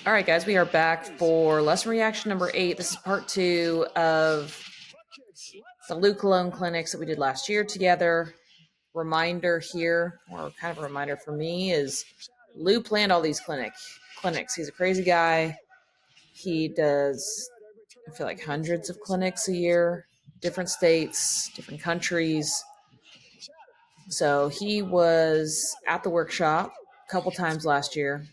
All right, guys, we are back for lesson reaction number 8. This is part 2 of the Lou Cologne clinics that we did last year together. Reminder here, or kind of a reminder for me, is Lou planned all these clinics. He's a crazy guy. He does, I feel like, hundreds of clinics a year, different states, different countries. So he was at the workshop a couple times last year.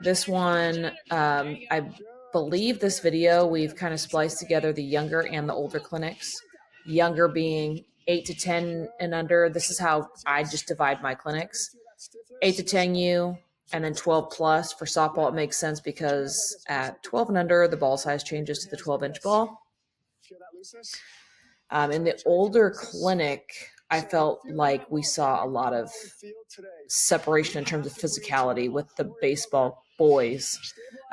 This one, I believe this video, we've kind of spliced together the younger and the older clinics. Younger being 8 to 10 and under. This is how I just divide my clinics. 8 to 10U, and then 12 plus. For softball, it makes sense because at 12 and under, the ball size changes to the 12-inch ball. In the older clinic, I felt like we saw a lot of separation in terms of physicality with the baseball boys.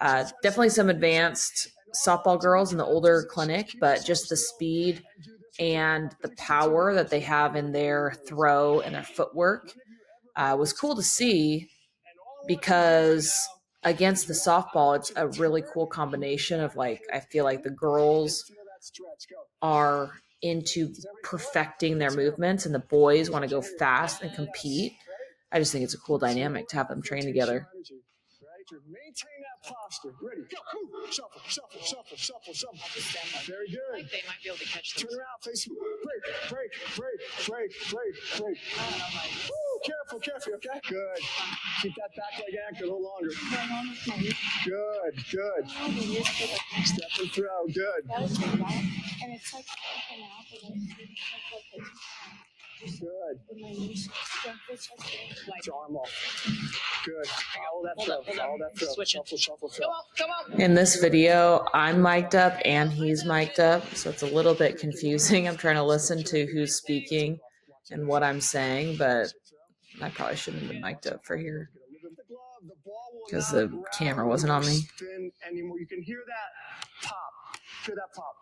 Definitely some advanced softball girls in the older clinic, but just the speed and the power that they have in their throw and their footwork was cool to see, because against the softball, it's a really cool combination of, like, I feel like the girls are into perfecting their movements and the boys want to go fast and compete. I just think it's a cool dynamic to have them train together. Maintain that posture. Ready, go. Shuffle, shuffle, shuffle, shuffle, shuffle. Very good. I think they might be able to catch them. Turn around, face break. Careful, okay? Good. Keep that back leg anchored a little longer. Good. Step and throw, good. And it's like open out, but Good. Like, Arm off. Good. Follow that throw. Switch it. Shuffle. Come on. In this video, I'm mic'd up and he's mic'd up, so it's a little bit confusing. I'm trying to listen to who's speaking and what I'm saying, but I probably shouldn't have been mic'd up for here because the camera wasn't on me. You can hear that pop. Hear that pop.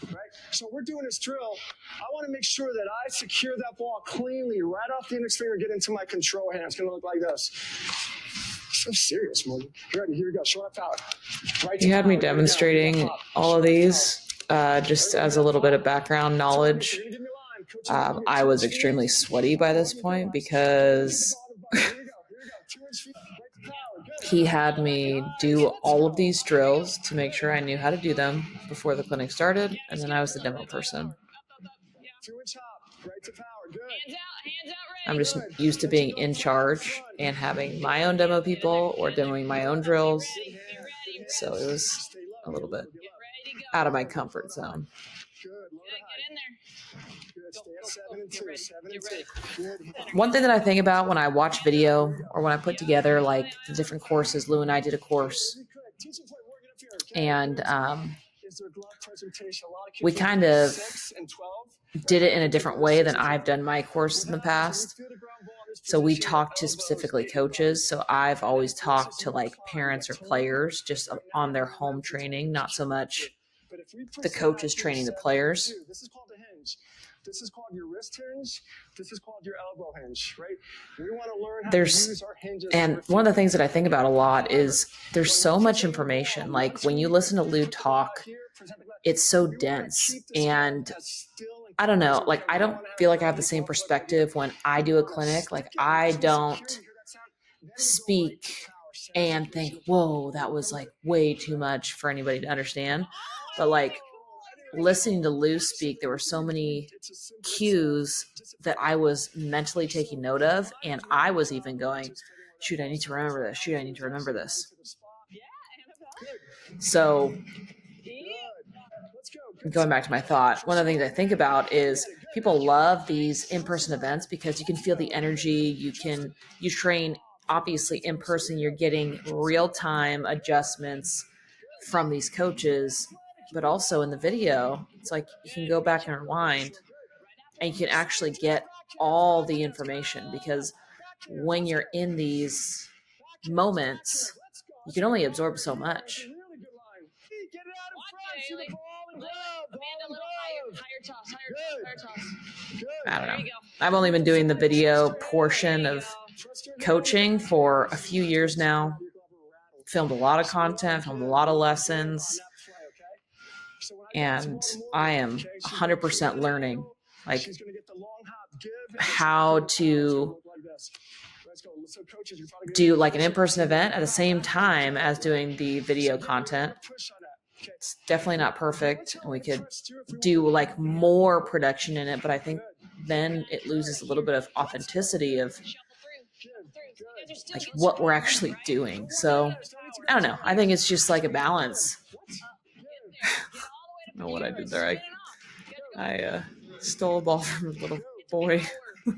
Right? So we're doing this drill. I want to make sure that I secure that ball cleanly right off the index finger, get into my control hand. It's going to look like this. So serious, Morgan. Ready? Here we go. Short power. Right. You had me demonstrating all of these just as a little bit of background knowledge. I was extremely sweaty by this point because he had me do all of these drills to make sure I knew how to do them before the clinic started, and then I was the demo person. I'm just used to being in charge and having my own demo people or demoing my own drills, so it was a little bit out of my comfort zone. One thing that I think about when I watch video or when I put together like the different courses, Lou and I did a course, and we kind of did it in a different way than I've done my courses in the past. So we talked to specifically coaches. So I've always talked to like parents or players just on their home training, not so much the coaches training the players. This is called a hinge. This is called your wrist hinge. This is called your elbow hinge, right? We want to learn how to use our hinges. And one of the things that I think about a lot is there's so much information. Like when you listen to Lou talk, it's so dense. And I don't know, like I don't feel like I have the same perspective when I do a clinic. Like I don't speak and think, whoa, that was like way too much for anybody to understand. But like listening to Lou speak, there were so many cues that I was mentally taking note of. And I was even going, shoot, I need to remember this. Shoot, I need to remember this. So going back to my thought, one of the things I think about is people love these in-person events because you can feel the energy. You train obviously in person. You're getting real-time adjustments from these coaches. But also in the video, it's like you can go back and rewind and you can actually get all the information, because when you're in these moments, you can only absorb so much. I don't know. I've only been doing the video portion of coaching for a few years now. Filmed a lot of content, filmed a lot of lessons, and I am 100% learning like how to do like an in-person event at the same time as doing the video content. It's definitely not perfect, and we could do like more production in it, but I think then it loses a little bit of authenticity of like what we're actually doing. So I don't know. I think it's just like a balance. I don't know what I did there. I stole a ball from a little boy. Make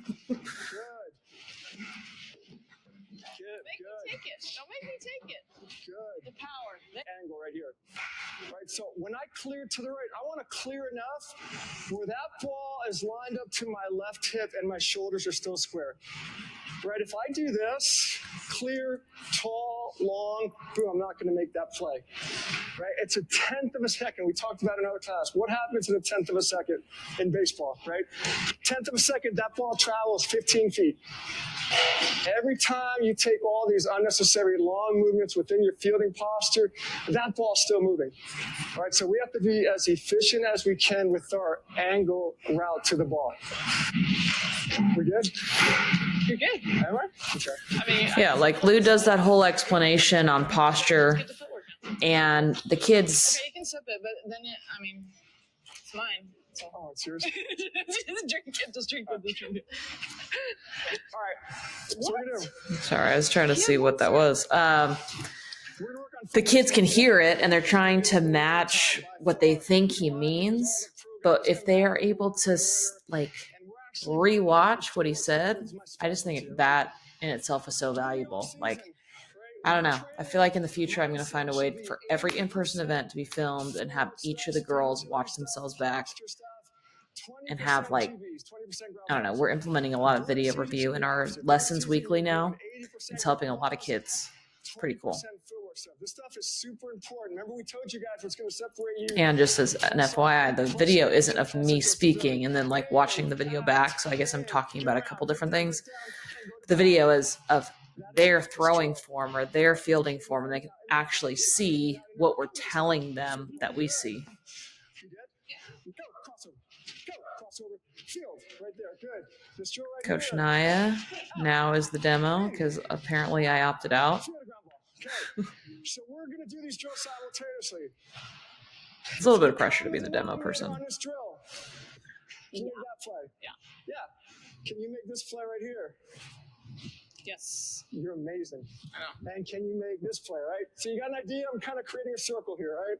me take it. Don't make me take it. Good. The power. Angle right here. Right, so when I clear to the right, I want to clear enough where that ball is lined up to my left hip and my shoulders are still square. Right, if I do this, clear, tall, long, boom, I'm not going to make that play. Right, it's a tenth of a second. We talked about in our class. What happens in a tenth of a second in baseball, right? Tenth of a second, that ball travels 15 feet. Every time you take all these unnecessary long movements within your fielding posture, that ball's still moving. All right, so we have to be as efficient as we can with our angle route to the ball. We good? You're good. Am I? Okay. I mean, Yeah, like Lou does that whole explanation on posture, get the footwork. and the kids, Okay, you can sip it, but then it's mine. So. Oh, it's yours. Just drink it. Just drink it. Just drink it. All right. So we're gonna do. sorry, I was trying to see what that was. We're gonna work on The kids can hear it and they're trying to match what they think he means. But if they are able to like rewatch what he said, I just think that in itself is so valuable. Like, I don't know. I feel like in the future, I'm going to find a way for every in-person event to be filmed and have each of the girls watch themselves back and have like, I don't know, we're implementing a lot of video review in our lessons weekly now. It's helping a lot of kids. It's pretty cool. This stuff is super important. Remember, we told you guys what's going to separate you. And just as an FYI, the video isn't of me speaking and then like watching the video back. So I guess I'm talking about a couple different things. The video is of their throwing form or their fielding form, and they can actually see what we're telling them that we see. You good? Go, crossover. Go, crossover. Field. Right there. Good. Just drill right Coach there. Naya now is the demo because apparently I opted out. Field a ground ball. Okay. So we're going to do these drills simultaneously. It's a little bit of pressure to be the demo On person. this drill. Can you make that play? Yeah. Yeah. Can you make this play right here? Yes. You're amazing. I know. And can you make this play, right? So you got an idea? I'm kind of creating a circle here, right?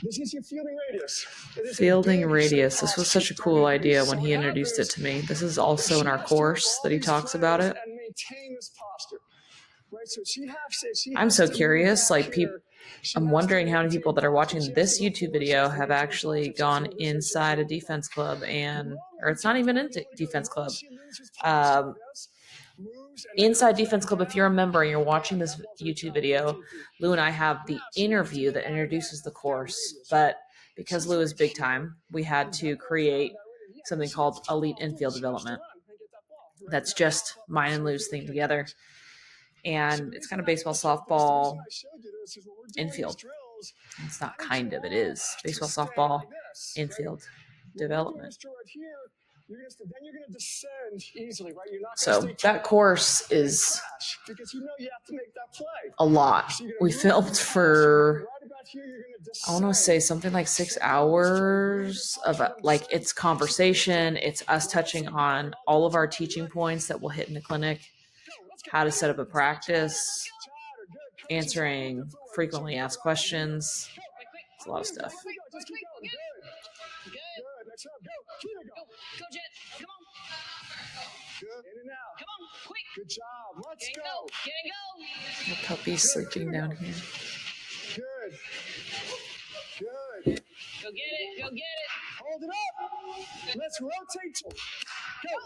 This is your fielding radius. It is a Fielding big radius. This circle. was such a cool idea So when he what introduced it happens to me. This is also in is our she has to do course that he all talks these about it. plays and maintain this posture. Right? So she I'm has so to move curious, back like, here. She I'm has wondering to how many maintain people that are watching posture. She this has to move YouTube forward. video She has to have maintain actually posture. gone So this is inside a your defense club, and Well, or it's not even a defense club. Um, Inside Defense Club, if you're a member and you're watching this YouTube video, Lou and I have the interview that introduces the course. But because Lou is big time, we had to create something called Elite Infield Development. That's just mine and Lou's thing together. And it's kind of baseball, softball, infield. It's not kind of, it is. Baseball, softball, infield development. Then you're going to descend easily, right? You're not So that course is because you know you have to make that play. a lot. So you're gonna We move filmed for, right about here, you're gonna I want to say something like 6 hours of like it's conversation. It's us touching on all of our teaching points that we'll hit in the clinic, how to set up a practice, answering frequently asked questions. It's a lot of stuff. Quick. Good. Next up, go. Here we Go. Go, Jet. Come on. Good. In and out. Come on. Quick. Good job. Let's Get and go. go. Get and go. The puppy's sleeping down here. Good. Good. Go get it. Go get it. Hold it up. Let's rotate. Go.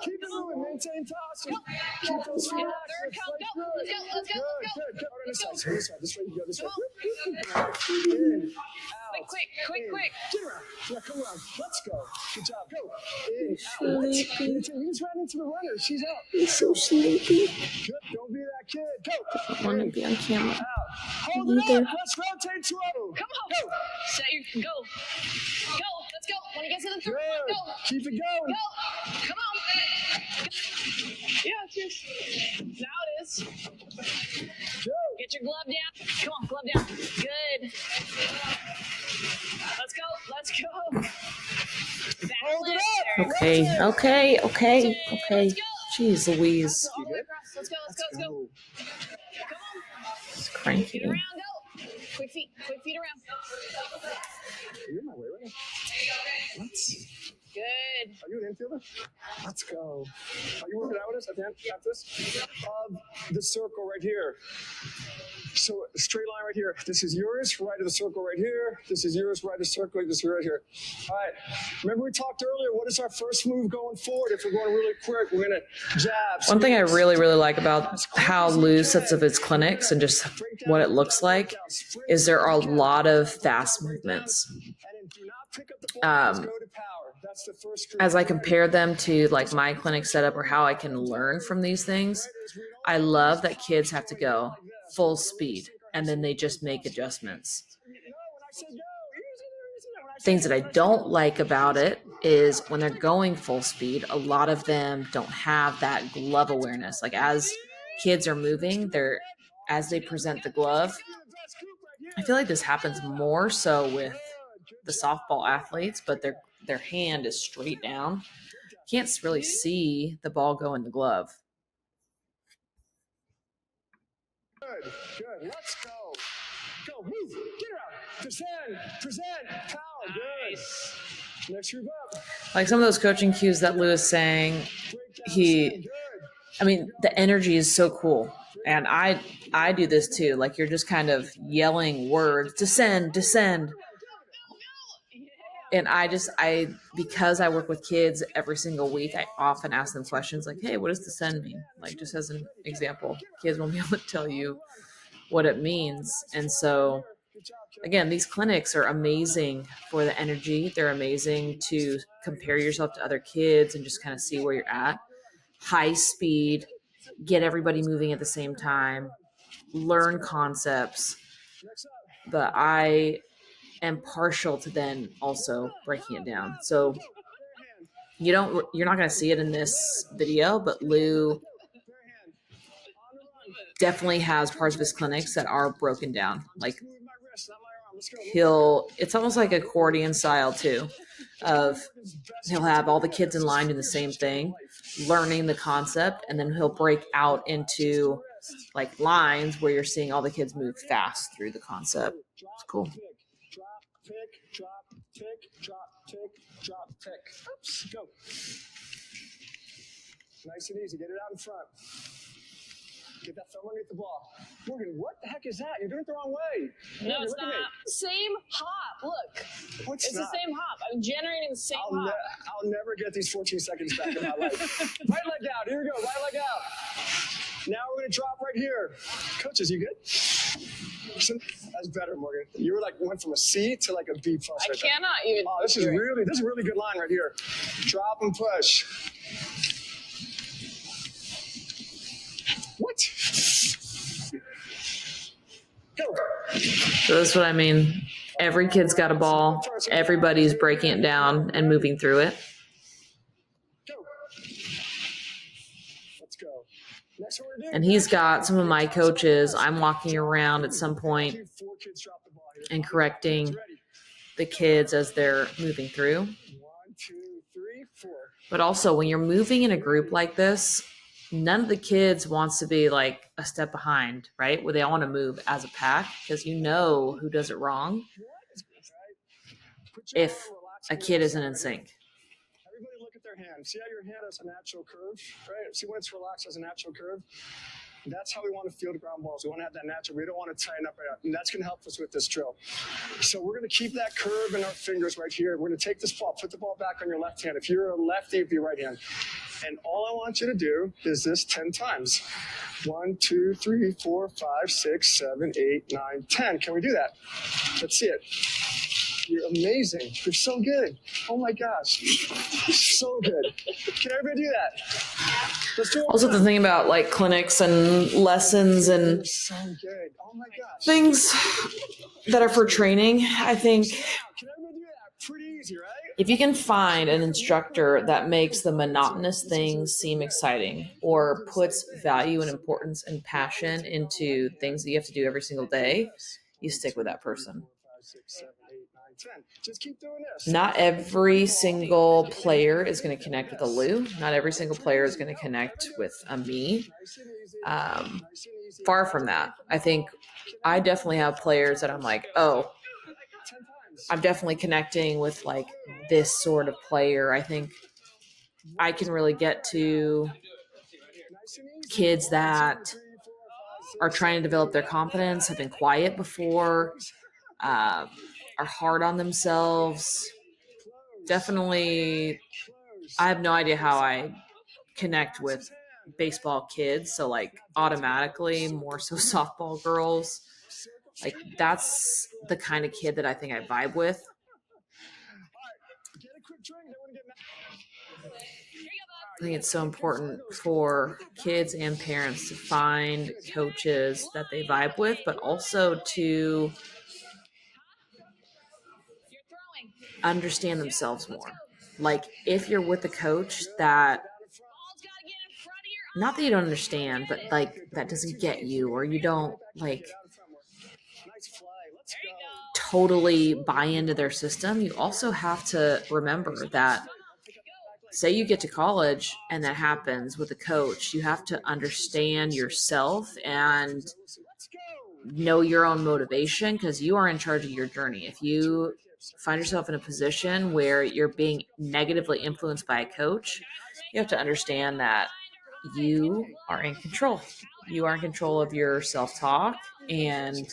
Keep it moving. Maintain posture. Keep those feet Third active. count. Fight Go. good. Let's go. Good. Go on this side. This way. You go this way. Come on. In. Out. Quick. Get around. Yeah, come around. Let's go. Good job. Go. In, out. What? He just ran into the runner. She's out. He's so sleepy. Good. Don't be that kid. Go. I want to be on camera. Out. Hold it Either. up. Let's rotate slow. Come on. Go. Set your go. Let's go. When he gets to the 3, Good. go. Keep it going. Come on. Yeah, cheers. Now it is. Go. Get your glove down. Come on, glove down. Good. Let's go. Hold it up. Okay. Let's go. Jeez Louise. All the way across. Let's go. Come on. It's Feet cranky. around, go. Quick feet around. You're in my way, right? Let's. Good. Are you an infielder? Let's go. Are you working out with us at the end after this? The circle right here. So straight line right here. This is yours, right of the circle right here. This is yours, right of the circle. This is right here. All right. Remember we talked earlier, what is our first move going forward? If we're going really quick, we're going to jab. One thing I really like about how Lou sets up his clinics and just what it looks like is there are a lot of fast movements. As I compare them to like my clinic setup or how I can learn from these things, I love that kids have to go full speed and then they just make adjustments. Things that I don't like about it is when they're going full speed, a lot of them don't have that glove awareness. Like as kids are moving, as they present the glove, I feel like this happens more so with the softball athletes, but their hand is straight down. Can't really see the ball go in the glove. Good. Let's go. Go. Move. Get around. Present. Power. Good. Next group up. Like some of those coaching cues that Lou is saying, the energy is so cool. And I do this too. Like you're just kind of yelling words, descend. And because I work with kids every single week, I often ask them questions like, hey, what does descend mean? Like just as an example, kids won't be able to tell you what it means. And so again, these clinics are amazing for the energy. They're amazing to compare yourself to other kids and just kind of see where you're at. High speed, get everybody moving at the same time, learn concepts. But I am partial to then also breaking it down. So you're not going to see it in this video, but Lou definitely has parts of his clinics that are broken down. Like it's almost like accordion style too, he'll have all the kids in line doing the same thing, learning the concept, and then he'll break out into like lines where you're seeing all the kids move fast through the concept. It's cool. Drop, tick. Oops, go. Nice and easy. Get it out in front. Get that thumb underneath the ball. Morgan, what the heck is that? You're doing it the wrong way. No, Morgan, it's not. Same hop. Look. It's the same hop. I'm generating the same hop. I'll never get these 14 seconds back in my life. Right leg out. Here we go. Right leg out. Now we're going to drop right here. Coaches, you good? That's better, Morgan. You were went from a C to a B plus. I cannot even. Oh, this is a really good line right here. Drop and push. What? Go. So that's what I mean. Every kid's got a ball. Everybody's breaking it down and moving through it. Go. Let's go. Next one we're doing. And he's got some of my coaches. I'm walking around at some point and correcting the kids as they're moving through. 1, 2, 3, 4. But also when you're moving in a group like this, none of the kids wants to be like a step behind, right? Where they all want to move as a pack because you know who does it wrong if a kid isn't in sync. Everybody look at their hand. See how your hand has a natural curve, right? See when it's relaxed as a natural curve? That's how we want to field ground balls. We want to have that natural. We don't want to tighten up right up. And that's going to help us with this drill. So we're going to keep that curve in our fingers right here. We're going to take this ball, put the ball back on your left hand. If you're a lefty, it'd be right hand. And all I want you to do is this 10 times. 1, 2, 3, 4, 5, 6, 7, 8, 9, 10. Can we do that? Let's see it. You're amazing. You're so good. Oh my gosh. So good. Can everybody do that? Let's do it. Also, the thing about like clinics and lessons and You're so good. Oh my gosh. things that are for training, I think Can everybody do that? Pretty easy, right? if you can find an instructor that makes the monotonous things seem exciting or puts value and importance and passion into things that you have to do every single day, you stick with that person. 5, 6, 7, 8, 9, 10. Just keep doing this. Not every single player is going to connect with a Lou. Not every single player is going to connect with a me. Far from that. I think I definitely have players that I'm like, oh, 10 times. I'm definitely connecting with like this sort of player. I think I can really get to Nice and easy. kids that 3, 4, 5, 6, are trying to develop their confidence, have been quiet before, are hard on themselves. Definitely, I have no idea how I connect with baseball kids. So like automatically more so softball girls. Like that's the kind of kid that I think I vibe with. Get a quick drink. Don't want to get mad. I think it's so important for kids and parents to find coaches that they vibe with, but also to You're throwing. understand themselves more. Like if you're with a coach that, Ball's got to get in front of your not that you don't understand, but like that doesn't get you, or you don't like Nice fly. Let's There you go. go. totally buy into their system, you also have to remember that say you get to college and that happens with a coach, you have to understand yourself and Let's go. know your own motivation because you are in charge of your journey. If you find yourself in a position where you're being negatively influenced by a coach, you have to understand that you are in control. You are in control of your self-talk, and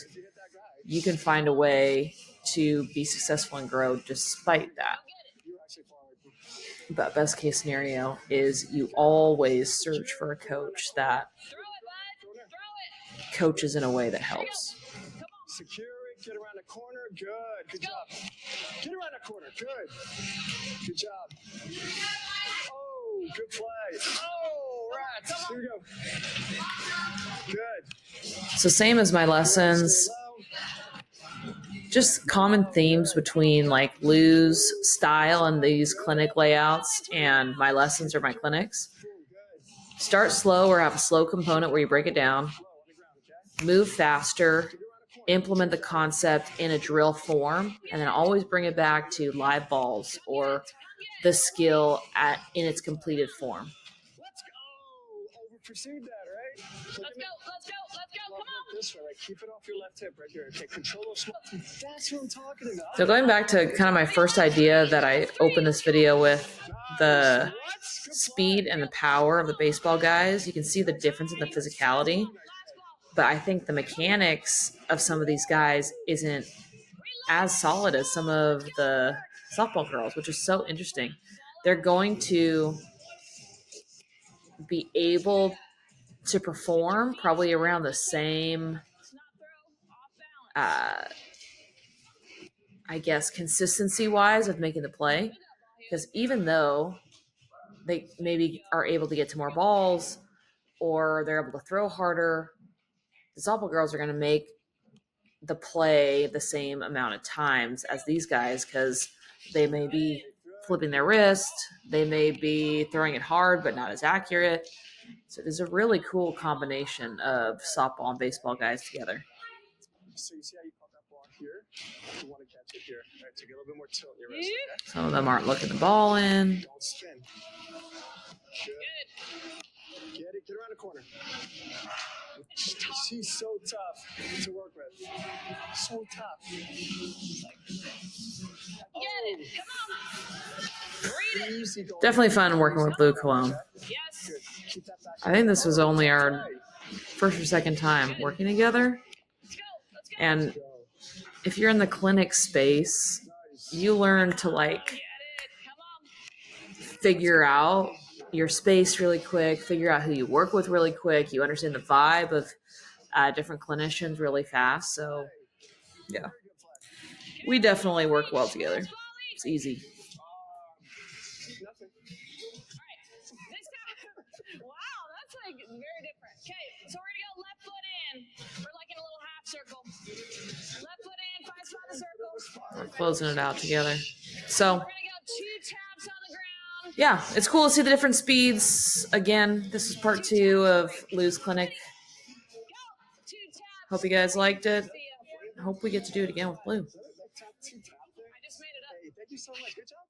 you can find a way to be successful and grow despite that. You're actually following. But best case scenario is you always search for a coach that Throw it, bud. Throw it. coaches in a way that helps. Secure it. Get around the corner. Good. Good job. Get around the corner. Good. Good job. Oh, good play. Oh, rats. Here we go. Good. So same as my lessons, Low. just common themes between like Lou's style and these clinic layouts and my lessons or my clinics. Cool. Good. Start slow or have a slow component where you break it down, Low on the ground, okay? move faster, Get around the corner. implement the concept in a drill form, and then always bring it back to live balls or the skill in its completed form. Let's go. Over pursued that, right? So Let's give me- go. Let's go. Let's go. Love Come on. it this way. Like, keep it off your left hip right here. Okay, control those small. That's what I'm talking about. So going back to kind of my first idea that I opened this video with, the speed and the power of the baseball guys, you can see the difference in the physicality. But I think the mechanics of some of these guys isn't as solid as some of the softball girls, which is so interesting. They're going to be able to perform probably around the same, Let's not throw off balance. I guess, consistency wise of making the play. Because even though they maybe are able to get to more balls or they're able to throw harder, the softball girls are going to make the play the same amount of times as these guys because they may be flipping their wrist, they may be throwing it hard but not as accurate. So there's a really cool combination of softball and baseball guys together. So you see how you caught that ball here? You want to catch it here. All right, so get a little bit more tilt in your wrist. Okay? Some of them aren't looking the ball in. Don't spin. Good. Get it. Get around the corner. She's so tough to work with. So tough. Get it. Come on. Read it. Easy going. Definitely fun working with Lou Cologne. Yes. Good. Keep that back. I think this was only our first or second time working together. Let's go. Let's go. And Go. if you're in the clinic space, Nice. you learn to like Get it. Come on. figure out your space really quick, figure out who you work with really quick. You understand the vibe of different clinicians really fast. So yeah, We definitely work well together. It's easy. Nothing. Alright, this time, wow, that's like very different. Okay, so we're gonna go left foot in. We're like in a little half circle. Left foot in, 5 spot in the circle. We're closing it out together. So We're gonna go 2 taps on the ground. yeah, it's cool to see the different speeds. Again, this is part 2 of Lou's clinic. Go. 2 taps. Hope you guys liked it. See ya. Hope we get to do it again with Lou. That tap, two tap there. I just made it up. Hey, thank you so much. Good job.